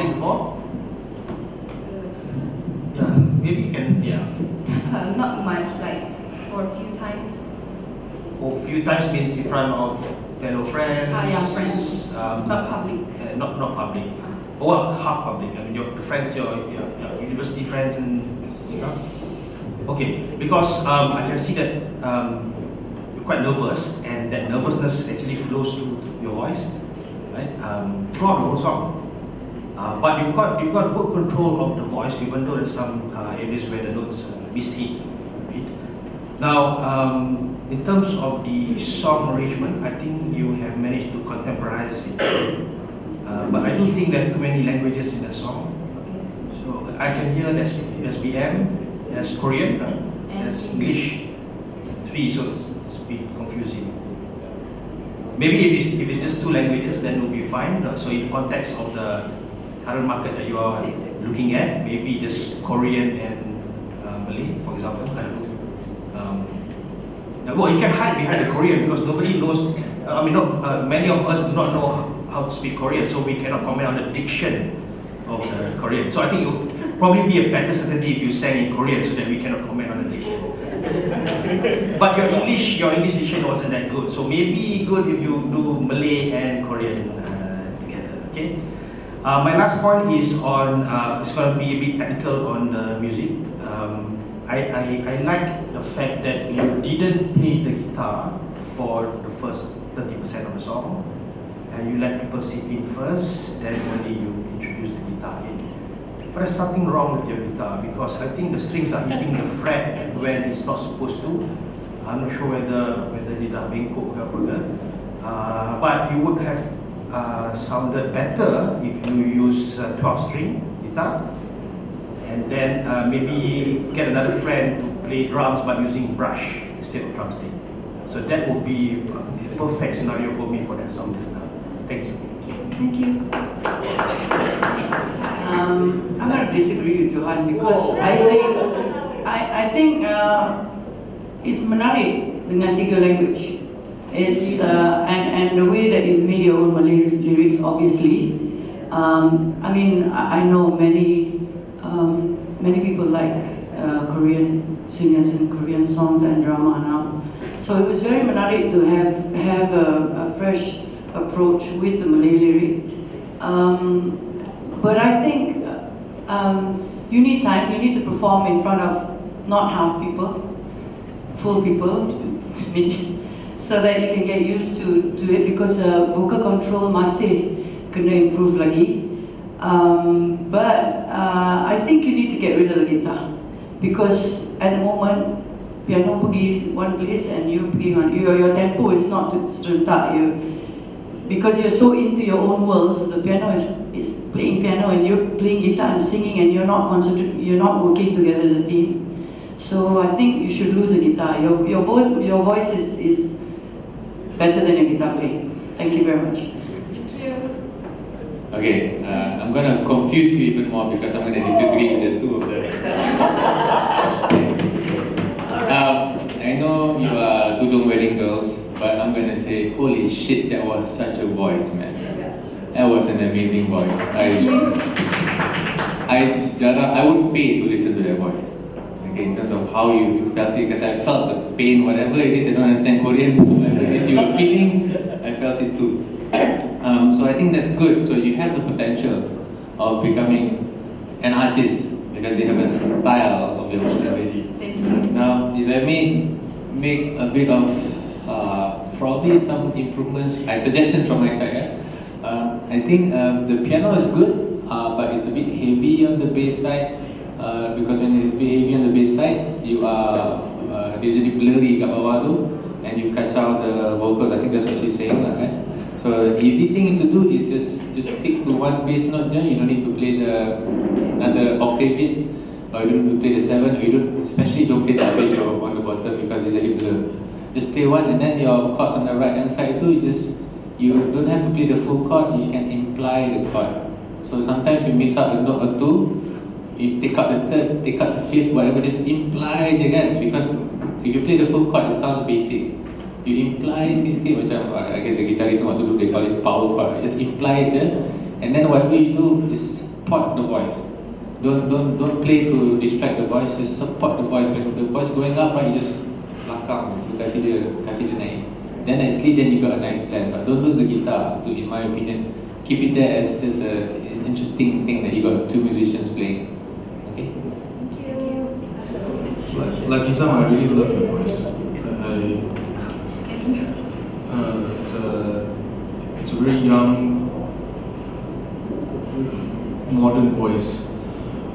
public before? Yeah, maybe you can, yeah. Not much, like for a few times. Oh, a few times means in front of fellow friends? Yeah, friends. Not public. Not public. Well, half public. I mean, the friends, your university friends and... Yes. Okay, because I can see that you're quite nervous, and that nervousness actually flows through your voice, right? Throughout the whole song. But you've got good control of the voice, even though there's some areas where the notes mishit. Right? Now, in terms of the song arrangement, I think you have managed to contemporize it. But I don't think there are too many languages in that song. So I can hear there's BM, there's Korean, there's English, 3, so it's a bit confusing. Maybe if it's just 2 languages, then it will be fine. So in the context of the current market that you are looking at, maybe just Korean and Malay, for example. I don't know. Well, you can hide behind the Korean because nobody knows. Many of us do not know how to speak Korean, so we cannot comment on the diction of the Korean. So I think it would probably be a better strategy if you sang in Korean so that we cannot comment on the diction. But your English diction wasn't that good, so maybe good if you do Malay and Korean together. Okay. My last point is on. It's going to be a bit technical on the music. I like the fact that you didn't play the guitar for the first 30% of the song, and you let people sit in first, then only you introduce the guitar in. But there's something wrong with your guitar because I think the strings are hitting the fret when it's not supposed to. I'm not sure whether they dah bengkok ke apa ke. But you would have sounded better if you use 12-string guitar, and then maybe get another friend to play drums by using brush instead of drumstick. So that would be a perfect scenario for me for that song this time. Thank you. Thank you. I'm going to disagree with Johan because I think it's menarik dengan 3 language. Is and the way that you made your own Malay lyrics, obviously. I know many people like Korean singers and Korean songs and drama now. So it was very menarik to have a fresh approach with the Malay lyric. But I think you need time. You need to perform in front of not half people, full people. So that you can get used to it, because vocal control masih kena improve lagi. But I think you need to get rid of the guitar, because at the moment piano pergi one place and you pergi one. Your tempo is not to serentak. Because you're so into your own world, so the piano is playing piano and you're playing guitar and singing, and you're not working together as a team. So I think you should lose the guitar. Your voice is better than your guitar playing. Thank you very much. Thank you. Okay, I'm going to confuse you even more because I'm going to disagree with the two of them. I know you are tudung wedding girls, but I'm going to say, holy shit, that was such a voice, man. That was an amazing voice. I would pay to listen to that voice. Okay, in terms of how you felt it, because I felt the pain, whatever it is. I don't understand Korean, whatever it is you were feeling, I felt it too. So I think that's good. So you have the potential of becoming an artist because you have a style of your own already. Thank you. Now, if I may make a bit of probably some improvements, suggestions from my side. I think the piano is good, but it's a bit heavy on the bass side. Because when it's heavy on the bass side, you are usually blurry kat bawah tu, and you catch out the vocals. I think that's what she's saying, right? So the easy thing to do is just stick to one bass note there. You don't need to play another octave bit, or you don't need to play the 7, or especially don't play the arpeggio on the bottom because it's very blur. Just play one, and then your chords on the right hand side too. You don't have to play the full chord. You can imply the chord. So sometimes you miss out a note or two. You take out the third, take out the fifth, whatever, just imply je kan. Because if you play the full chord, it sounds basic. You imply sikit-sikit macam, I guess the guitarist know what to do, they call it power chord. Just imply it je, and then whatever you do, just support the voice. Don't play to distract the voice, just support the voice. When the voice going up, right, you just belakang, so kasih dia naik. Then actually then you got a nice plan, but don't lose the guitar, in my opinion. Keep it there as just an interesting thing that you got two musicians playing. Okay? Like Isam, I really love your voice. It's a very young, modern voice.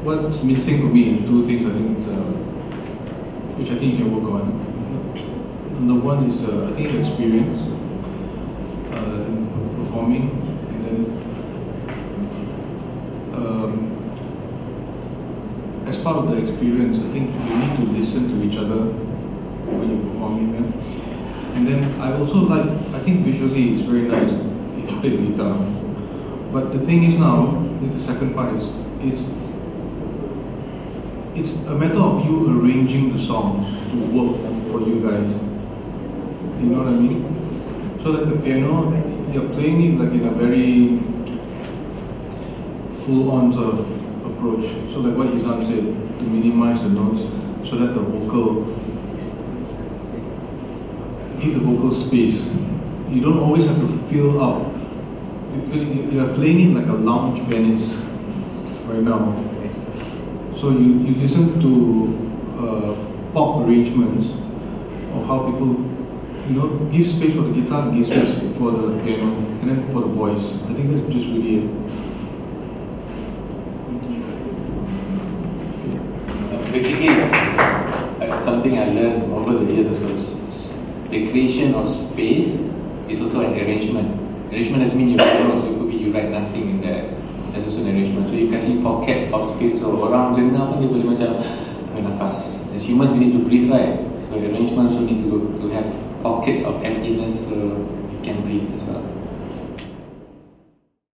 What's missing for me, two things I think, which I think you can work on. Number one is I think experience in performing, and then as part of the experience, I think you need to listen to each other when you're performing. And then I also I think visually it's very nice. You play the guitar, but the thing is now, the second part is it's a matter of you arranging the songs to work for you guys. You know what I mean? So that the piano, you're playing it like in a very full-on sort of approach. So like what Izam said, to minimize the notes, so that the vocal, give the vocal space. You don't always have to fill up, because you are playing it like a lounge pianist right now. So you listen to pop arrangements of how people, give space for the guitar and give space for the piano, and then for the voice. I think that's just really it. Basically, something I learned over the years also is the creation of space is also an arrangement. Arrangement doesn't mean you write notes, it could be you write nothing in there. That's also an arrangement. So you kasih pockets of space, so orang dengar pun dia boleh macam ambil nafas. As humans, we need to breathe, right? So arrangements also need to have pockets of emptiness so you can breathe as well.